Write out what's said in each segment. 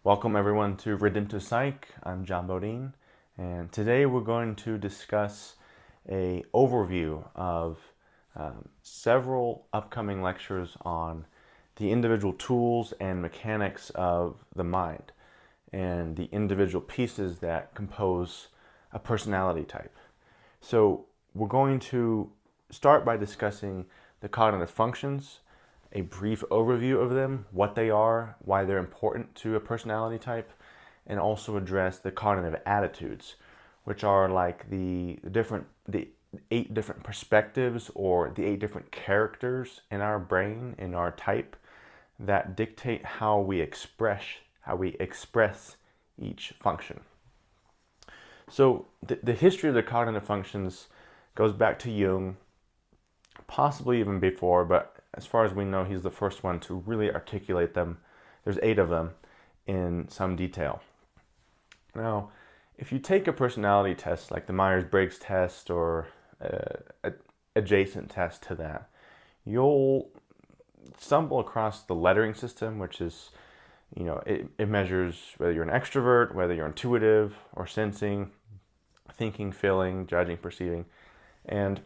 Welcome everyone to Redemptive Psych. I'm John Bodine, and today we're going to discuss a overview of several upcoming lectures on the individual tools and mechanics of the mind and the individual pieces that compose a personality type. So we're going to start by discussing the cognitive functions, a brief overview of them, what they are, why they're important to a personality type, and also address the cognitive attitudes, which are like the 8 different perspectives or the 8 different characters in our brain, in our type, that dictate how we express each function. So the history of the cognitive functions goes back to Jung, possibly even before, but as far as we know, he's the first one to really articulate them. There's 8 of them in some detail. Now, if you take a personality test like the Myers-Briggs test or adjacent test to that, you'll stumble across the lettering system, which is, it measures whether you're an extrovert, whether you're intuitive or sensing, thinking, feeling, judging, perceiving. And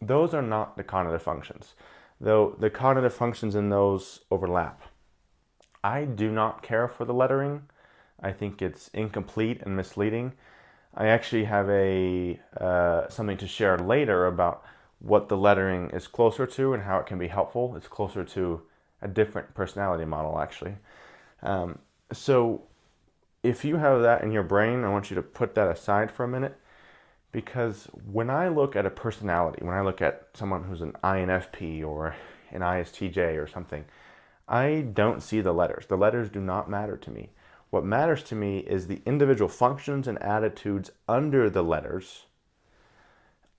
those are not the cognitive functions, though the cognitive functions in those overlap. I do not care for the lettering. I think it's incomplete and misleading. I actually have something to share later about what the lettering is closer to and how it can be helpful. It's closer to a different personality model, actually. So if you have that in your brain, I want you to put that aside for a minute, because when I look at a personality, when I look at someone who's an INFP or an ISTJ or something, I don't see the letters. The letters do not matter to me. What matters to me is the individual functions and attitudes under the letters,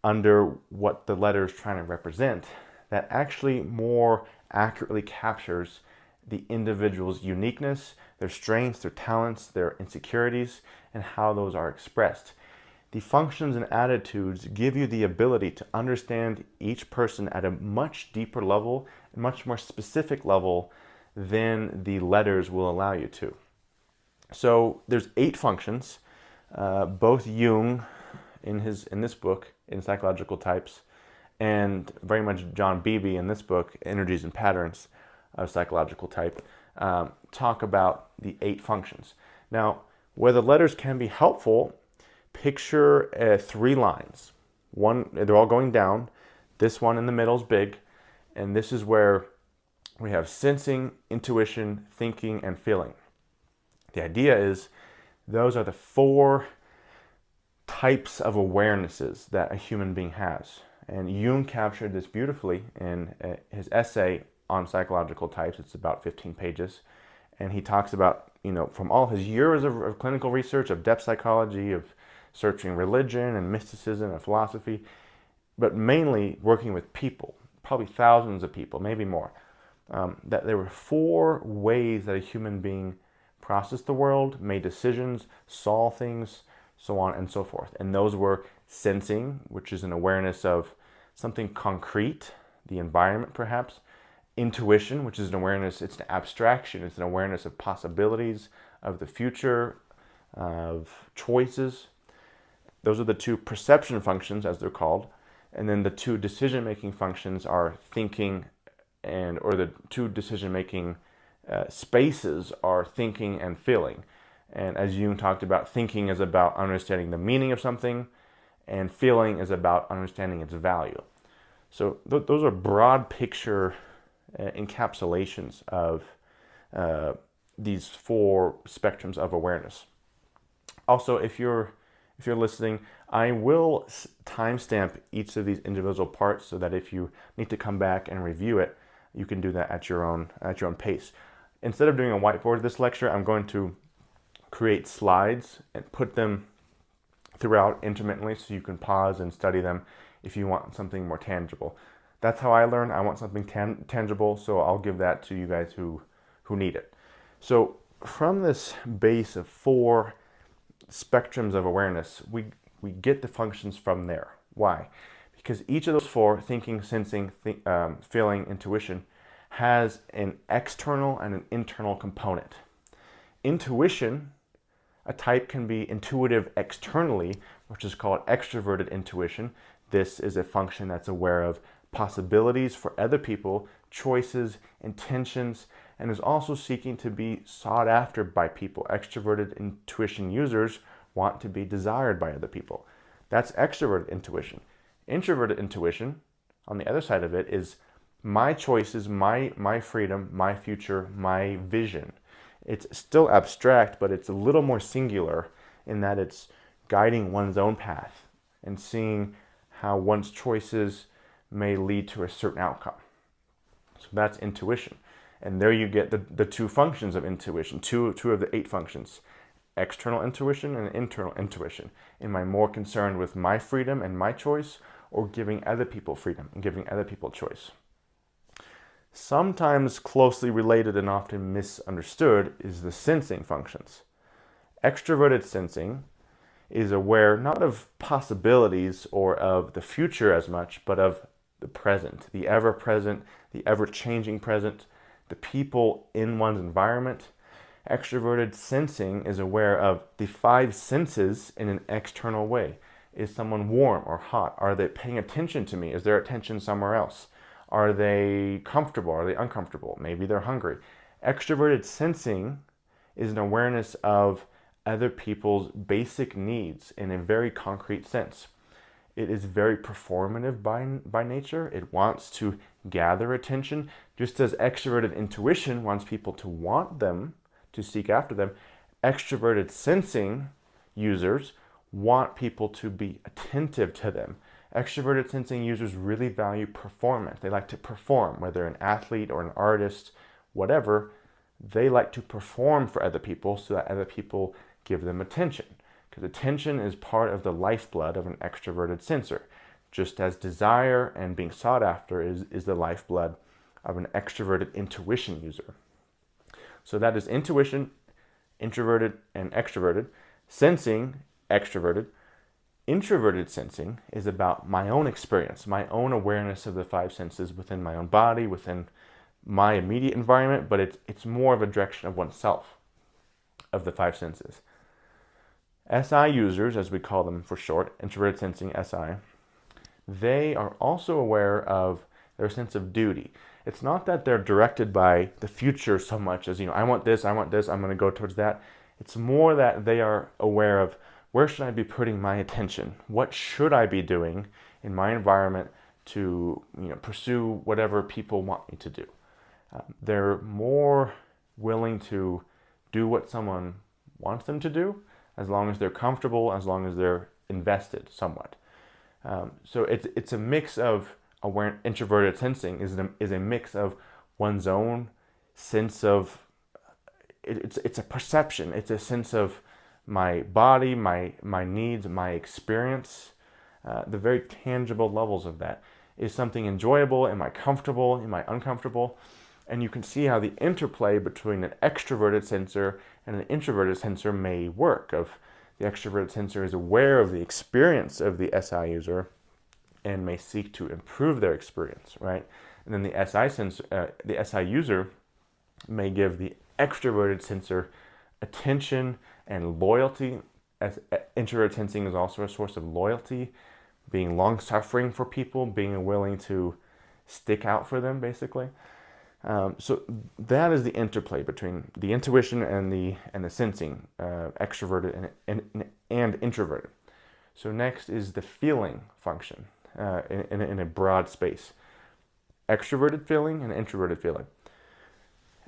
under what the letter is trying to represent, that actually more accurately captures the individual's uniqueness, their strengths, their talents, their insecurities, and how those are expressed. The functions and attitudes give you the ability to understand each person at a much deeper level, a much more specific level than the letters will allow you to. So there's 8 functions. Both Jung in this book, in Psychological Types, and very much John Beebe in this book, Energies and Patterns of Psychological Type, talk about the 8 functions. Now, where the letters can be helpful, picture 3 lines. They're all going down. This one in the middle is big, and this is where we have sensing, intuition, thinking, and feeling. The idea is those are the 4 types of awarenesses that a human being has. And Jung captured this beautifully in his essay on psychological types. It's about 15 pages. And he talks about, from all his years of clinical research, of depth psychology, of searching religion and mysticism and philosophy, but mainly working with people, probably thousands of people, maybe more, that there were 4 ways that a human being processed the world, made decisions, saw things, so on and so forth. And those were sensing, which is an awareness of something concrete, the environment perhaps. Intuition, which is an awareness, it's an abstraction, it's an awareness of possibilities, of the future, of choices. Those are the 2 perception functions, as they're called. And then the 2 decision-making functions are thinking or the 2 decision-making spaces are thinking and feeling. And as Jung talked about, thinking is about understanding the meaning of something, and feeling is about understanding its value. So those are broad picture encapsulations of these 4 spectrums of awareness. Also, if you're listening, I will timestamp each of these individual parts so that if you need to come back and review it, you can do that at your own pace. Instead of doing a whiteboard this lecture, I'm going to create slides and put them throughout intermittently so you can pause and study them if you want something more tangible. That's how I learn. I want something tangible, so I'll give that to you guys who need it. So from this base of 4 spectrums of awareness, we get the functions from there. Why? Because each of those 4, thinking, sensing, feeling, intuition, has an external and an internal component. Intuition, a type can be intuitive externally, which is called extroverted intuition. This is a function that's aware of possibilities for other people, choices, intentions, and is also seeking to be sought after by people. Extroverted intuition users want to be desired by other people. That's extroverted intuition. Introverted intuition, on the other side of it, is my choices, my freedom, my future, my vision. It's still abstract, but it's a little more singular in that it's guiding one's own path and seeing how one's choices may lead to a certain outcome. So that's intuition. And there you get the two functions of intuition, two of the 8 functions: external intuition and internal intuition. Am I more concerned with my freedom and my choice, or giving other people freedom and giving other people choice? Sometimes closely related and often misunderstood is the sensing functions. Extroverted sensing is aware not of possibilities or of the future as much, but of the present, the ever-present, the ever-changing present, the people in one's environment. Extroverted sensing is aware of the 5 senses in an external way. Is someone warm or hot? Are they paying attention to me? Is their attention somewhere else? Are they comfortable? Are they uncomfortable? Maybe they're hungry. Extroverted sensing is an awareness of other people's basic needs in a very concrete sense. It is very performative by nature. It wants to gather attention, just as extroverted intuition wants people to want them, to seek after them. Extroverted sensing users want people to be attentive to them. Extroverted sensing users really value performance. They like to perform, whether an athlete or an artist, whatever. They like to perform for other people so that other people give them attention. Because attention is part of the lifeblood of an extroverted sensor, just as desire and being sought after is the lifeblood of an extroverted intuition user. So that is intuition, introverted and extroverted. Sensing, extroverted. Introverted sensing is about my own experience, my own awareness of the 5 senses within my own body, within my immediate environment, but it's more of a direction of oneself, of the 5 senses. SI users, as we call them for short, introverted sensing, SI, they are also aware of their sense of duty. It's not that they're directed by the future so much as, I want this, I'm going to go towards that. It's more that they are aware of, where should I be putting my attention? What should I be doing in my environment to pursue whatever people want me to do? They're more willing to do what someone wants them to do, as long as they're comfortable, as long as they're invested somewhat. So it's a mix of introverted sensing is a mix of one's own sense of, it's a perception, it's a sense of my body, my needs, my experience, the very tangible levels of that. Is something enjoyable? Am I comfortable? Am I uncomfortable? And you can see how the interplay between an extroverted sensor and an introverted sensor may work. The extroverted sensor is aware of the experience of the SI user and may seek to improve their experience, right? And then the SI user may give the extroverted sensor attention and loyalty. As introverted sensing is also a source of loyalty, being long-suffering for people, being willing to stick out for them, basically. So that is the interplay between the intuition and the sensing, extroverted and introverted. So next is the feeling function in a broad space. Extroverted feeling and introverted feeling.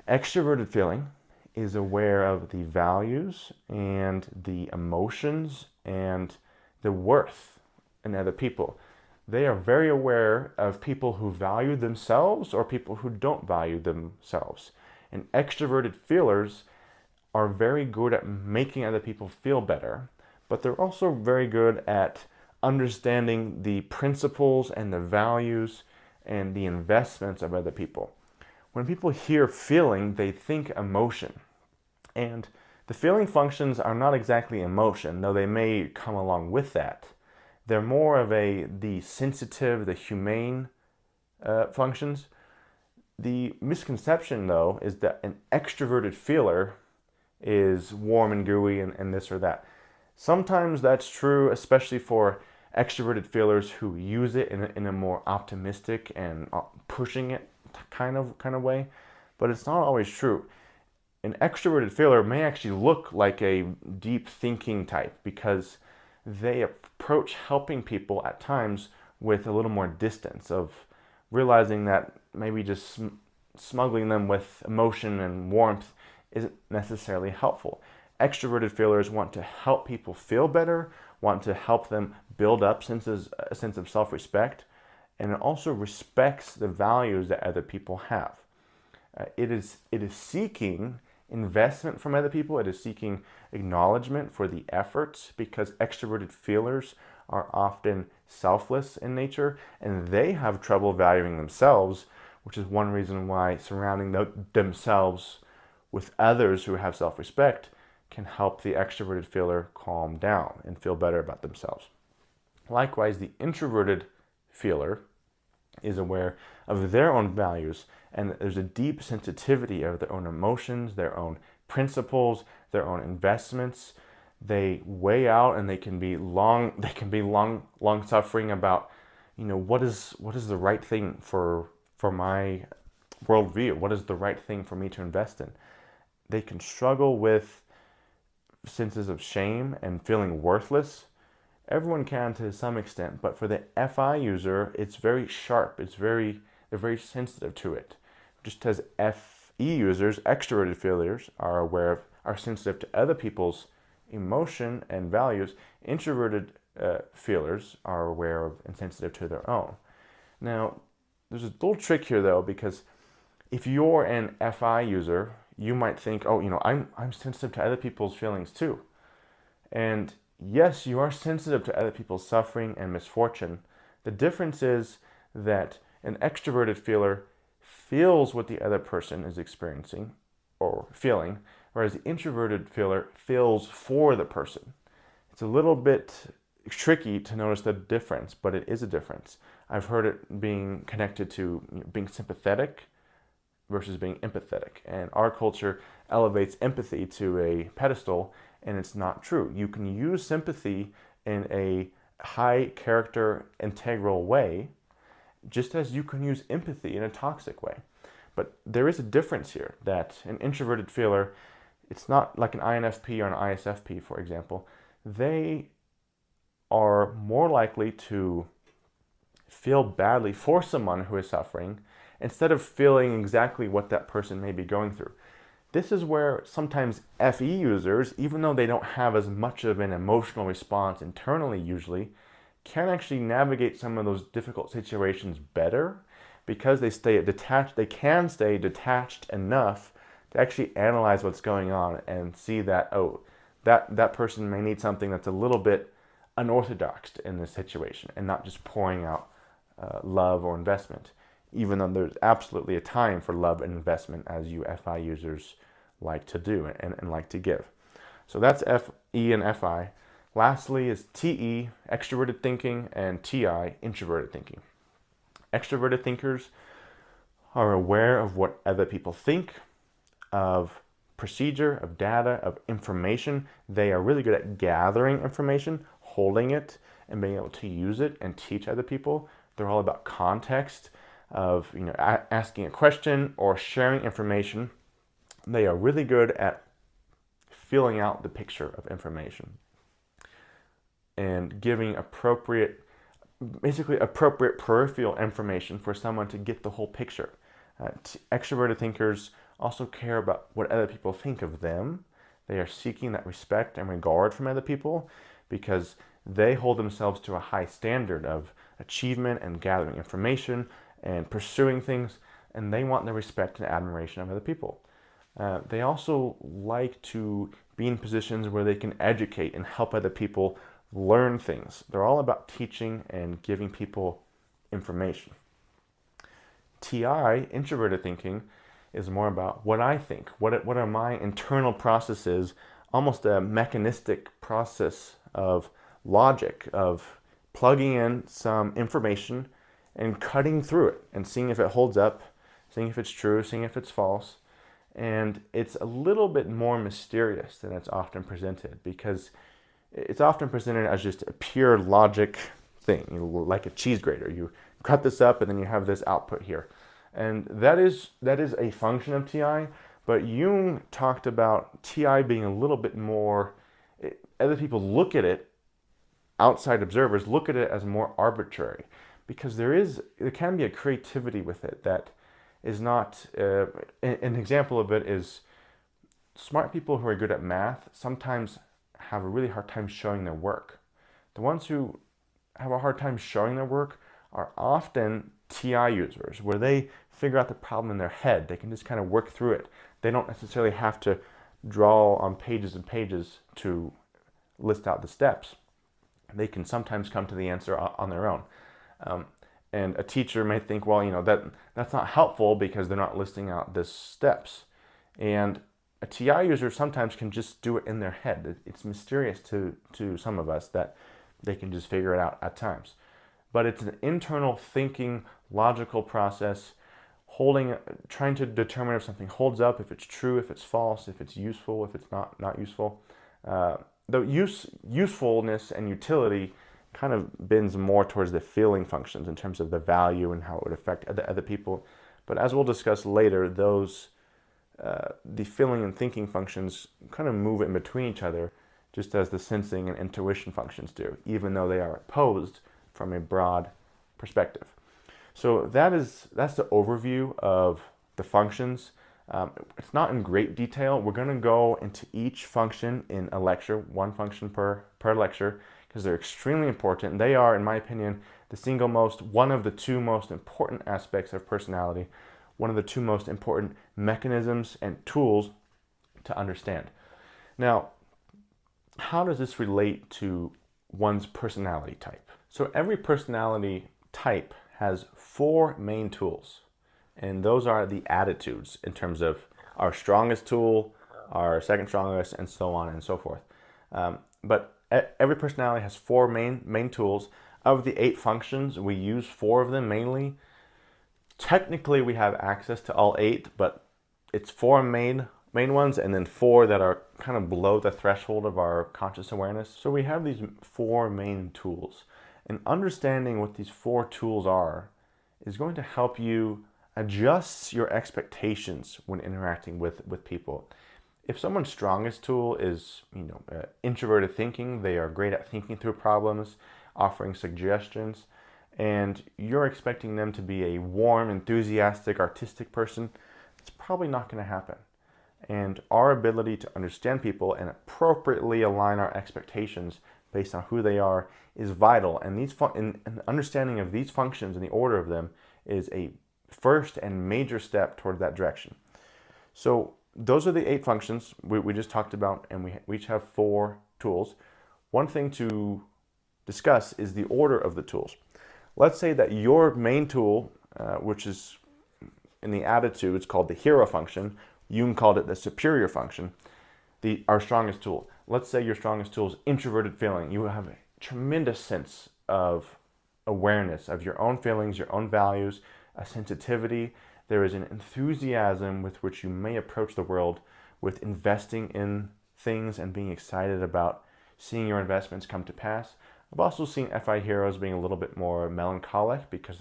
Extroverted feeling is aware of the values and the emotions and the worth in other people. They are very aware of people who value themselves or people who don't value themselves. And extroverted feelers are very good at making other people feel better, but they're also very good at understanding the principles and the values and the investments of other people. When people hear feeling, they think emotion. And the feeling functions are not exactly emotion, though they may come along with that. They're more of the sensitive, the humane functions. The misconception, though, is that an extroverted feeler is warm and gooey and this or that. Sometimes that's true, especially for extroverted feelers who use it in a more optimistic and pushing it kind of way, but it's not always true. An extroverted feeler may actually look like a deep thinking type because they approach helping people at times with a little more distance, of realizing that maybe just smuggling them with emotion and warmth isn't necessarily helpful. Extroverted feelers want to help people feel better, want to help them build up a sense of self-respect, and it also respects the values that other people have. It is seeking investment from other people. It is seeking acknowledgement for the efforts, because extroverted feelers are often selfless in nature and they have trouble valuing themselves, which is one reason why surrounding themselves with others who have self-respect can help the extroverted feeler calm down and feel better about themselves. Likewise, the introverted feeler is aware of their own values, and there's a deep sensitivity of their own emotions, their own principles, their own investments. They weigh out, and they can be long suffering about, what is the right thing for my worldview? What is the right thing for me to invest in? They can struggle with senses of shame and feeling worthless. Everyone can to some extent, but for the FI user, it's very sharp. They're very sensitive to it. Just as FE users, extroverted feelers, are sensitive to other people's emotion and values, introverted feelers are aware of and sensitive to their own. Now, there's a little trick here though, because if you're an FI user, you might think, I'm sensitive to other people's feelings too. And yes, you are sensitive to other people's suffering and misfortune. The difference is that an extroverted feeler feels what the other person is experiencing or feeling, whereas the introverted feeler feels for the person. It's a little bit tricky to notice the difference, but it is a difference. I've heard it being connected to being sympathetic versus being empathetic. And our culture elevates empathy to a pedestal, and it's not true. You can use sympathy in a high character integral way, just as you can use empathy in a toxic way. But there is a difference here, that an introverted feeler, it's not like an INFP or an ISFP, for example. They are more likely to feel badly for someone who is suffering instead of feeling exactly what that person may be going through. This is where sometimes FE users, even though they don't have as much of an emotional response internally usually, can actually navigate some of those difficult situations better, because they can stay detached enough to actually analyze what's going on and see that, that person may need something that's a little bit unorthodox in this situation, and not just pouring out love or investment, even though there's absolutely a time for love and investment, as you FI users like to do and like to give. So that's FE and FI. Lastly is TE, Extraverted Thinking, and TI, Introverted Thinking. Extroverted thinkers are aware of what other people think, of procedure, of data, of information. They are really good at gathering information, holding it, and being able to use it and teach other people. They're all about context, of asking a question or sharing information. They are really good at filling out the picture of information and giving appropriate peripheral information for someone to get the whole picture. Extroverted thinkers also care about what other people think of them. They are seeking that respect and regard from other people because they hold themselves to a high standard of achievement and gathering information and pursuing things, and they want the respect and admiration of other people. They also like to be in positions where they can educate and help other people learn things. They're all about teaching and giving people information. TI, Introverted Thinking, is more about what I think. What are my internal processes, almost a mechanistic process of logic, of plugging in some information and cutting through it and seeing if it holds up, seeing if it's true, seeing if it's false, And it's a little bit more mysterious than it's often presented, because it's often presented as just a pure logic thing, like a cheese grater. You cut this up and then you have this output here. And that is a function of TI, but Jung talked about TI being a little bit more, other people look at it, outside observers look at it as more arbitrary, because there can be a creativity with it that is not, an example of it is smart people who are good at math sometimes have a really hard time showing their work. The ones who have a hard time showing their work are often TI users, where they figure out the problem in their head. They can just kind of work through it. They don't necessarily have to draw on pages and pages to list out the steps. They can sometimes come to the answer on their own. And a teacher may think, well, that's not helpful because they're not listing out the steps. And a TI user sometimes can just do it in their head. It's mysterious to some of us that they can just figure it out at times. But it's an internal thinking, logical process, trying to determine if something holds up, if it's true, if it's false, if it's useful, if it's not useful. The usefulness and utility kind of bends more towards the feeling functions in terms of the value and how it would affect other people. But as we'll discuss later, the feeling and thinking functions kind of move in between each other, just as the sensing and intuition functions do, even though they are opposed from a broad perspective. So that's the overview of the functions. It's not in great detail. We're going to go into each function in a lecture, one function per lecture, because they're extremely important. They are, in my opinion, one of the two most important aspects of personality, one of the two most important mechanisms and tools to understand. Now, how does this relate to one's personality type? So every personality type has 4 main tools, and those are the attitudes in terms of our strongest tool, our second strongest, and so on and so forth. But every personality has 4 main tools. Of the 8 functions, we use 4 of them mainly. Technically, we have access to all 8, but it's 4 main ones, and then 4 that are kind of below the threshold of our conscious awareness. So we have these 4 main tools. And understanding what these 4 tools are is going to help you adjust your expectations when interacting with people. If someone's strongest tool is, introverted thinking, they are great at thinking through problems, offering suggestions, and you're expecting them to be a warm, enthusiastic, artistic person, it's probably not going to happen. And our ability to understand people and appropriately align our expectations based on who they are is vital. And and understanding of these functions and the order of them is a first and major step toward that direction. So those are the 8 functions we just talked about, and we each have 4 tools. One thing to discuss is the order of the tools. Let's say that your main tool, which is in the attitude, it's called the hero function. Jung called it the superior function, our strongest tool. Let's say your strongest tool is introverted feeling. You have a tremendous sense of awareness of your own feelings, your own values, a sensitivity. There is an enthusiasm with which you may approach the world, with investing in things and being excited about seeing your investments come to pass. I've also seen FI heroes being a little bit more melancholic because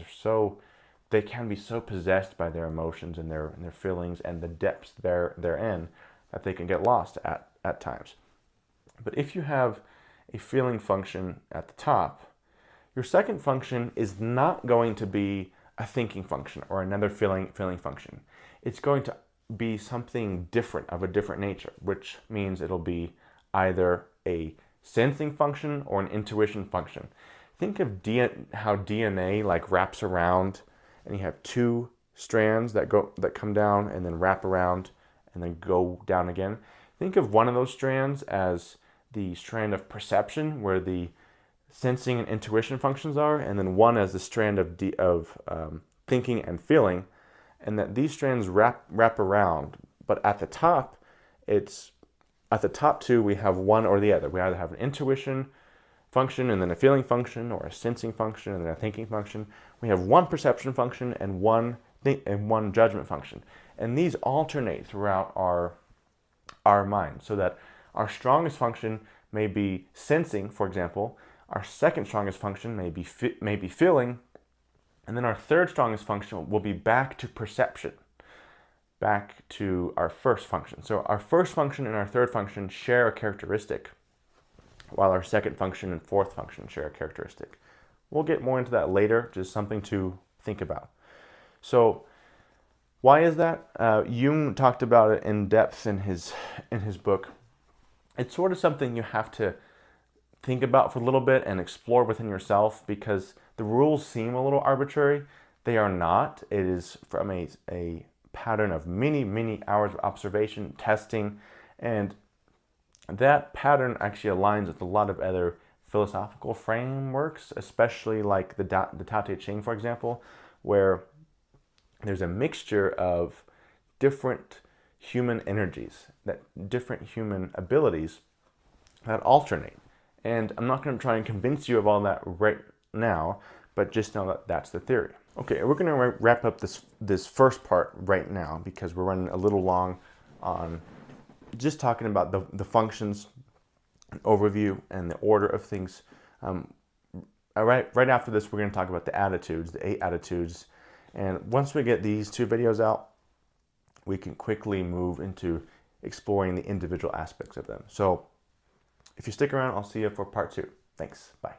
they can be so possessed by their emotions and their feelings and the depths they're in that they can get lost at times. But if you have a feeling function at the top, your second function is not going to be a thinking function or another feeling function. It's going to be something different, of a different nature, which means it'll be either a sensing function or an intuition function. Think of how DNA wraps around, and you have 2 strands that come down and then wrap around and then go down again. Think of one of those strands as the strand of perception, where the sensing and intuition functions are, and then one as the strand of thinking and feeling, and that these strands wrap around. But at the top, at the top 2, we have one or the other. We either have an intuition function and then a feeling function, or a sensing function and then a thinking function. We have one perception function and one judgment function. And these alternate throughout our mind, so that our strongest function may be sensing, for example. Our second strongest function may be feeling, and then our third strongest function will be back to perception, back to our first function. So our first function and our third function share a characteristic, while our second function and fourth function share a characteristic. We'll get more into that later, just something to think about. So why is that? Jung talked about it in depth in his book. It's sort of something you have to think about for a little bit and explore within yourself, because the rules seem a little arbitrary. They are not. It is from a pattern of many hours of observation, testing, and that pattern actually aligns with a lot of other philosophical frameworks, especially like the Tao Te Ching, for example, where there's a mixture of different human energies, that different human abilities that alternate. And I'm not going to try and convince you of all that right now, but just know that that's the theory. Okay, we're going to wrap up this first part right now, because we're running a little long on just talking about the functions, an overview, and the order of things. Right after this, we're going to talk about the attitudes, the 8 attitudes. And once we get these 2 videos out, we can quickly move into exploring the individual aspects of them. So if you stick around, I'll see you for part 2. Thanks. Bye.